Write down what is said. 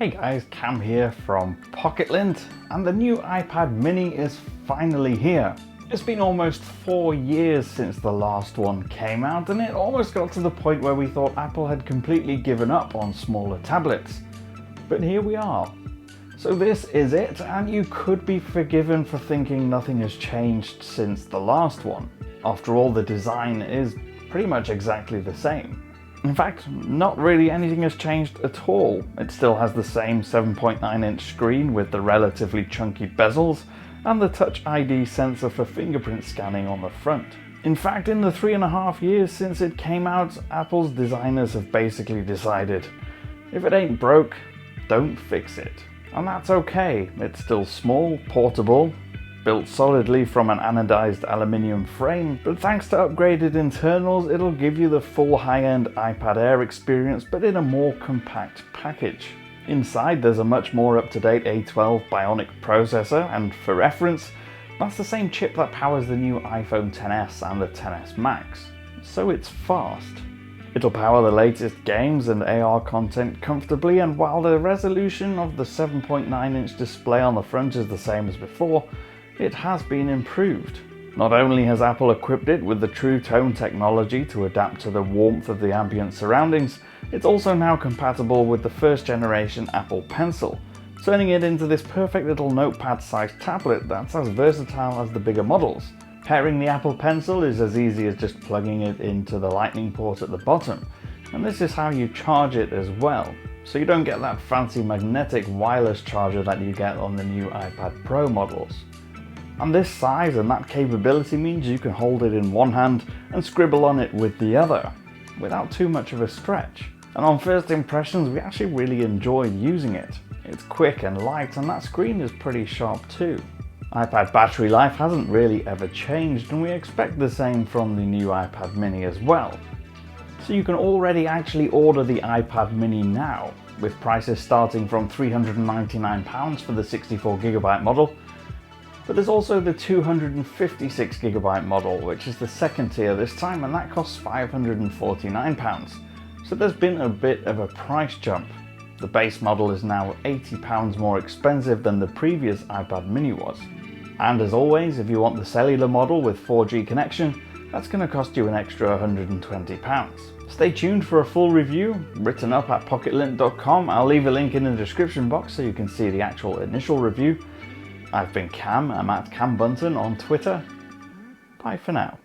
Hey guys, Cam here from Pocket-lint, and the new iPad mini is finally here. It's been almost 4 years since the last one came out, and it almost got to the point where we thought Apple had completely given up on smaller tablets. But here we are. So this is it, and you could be forgiven for thinking nothing has changed since the last one. After all, the design is pretty much exactly the same. In fact, not really anything has changed at all. It still has the same 7.9-inch screen with the relatively chunky bezels and the Touch ID sensor for fingerprint scanning on the front. In fact, in the 3.5 years since it came out, Apple's designers have basically decided, if it ain't broke, don't fix it. And that's okay. It's still small, portable, built solidly from an anodized aluminium frame, but thanks to upgraded internals, it'll give you the full high-end iPad Air experience, but in a more compact package. Inside, there's a much more up-to-date A12 Bionic processor, and for reference, that's the same chip that powers the new iPhone XS and the XS Max. So it's fast. It'll power the latest games and AR content comfortably, and while the resolution of the 7.9-inch display on the front is the same as before, it has been improved. Not only has Apple equipped it with the True Tone technology to adapt to the warmth of the ambient surroundings, it's also now compatible with the first generation Apple Pencil, turning it into this perfect little notepad-sized tablet that's as versatile as the bigger models. Pairing the Apple Pencil is as easy as just plugging it into the lightning port at the bottom, and this is how you charge it as well, so you don't get that fancy magnetic wireless charger that you get on the new iPad Pro models. And this size and that capability means you can hold it in one hand and scribble on it with the other, without too much of a stretch. And on first impressions, we actually really enjoyed using it. It's quick and light, and that screen is pretty sharp too. iPad battery life hasn't really ever changed, and we expect the same from the new iPad mini as well. So you can already actually order the iPad mini now, with prices starting from £399 for the 64GB model. But there's also the 256GB model, which is the second tier this time, and that costs £549. So there's been a bit of a price jump. The base model is now £80 more expensive than the previous iPad mini was. And as always, if you want the cellular model with 4G connection, that's going to cost you an extra £120. Stay tuned for a full review, written up at Pocket-lint.com. I'll leave a link in the description box so you can see the actual initial review. I've been Cam, I'm at Cam Bunton on Twitter. Bye for now.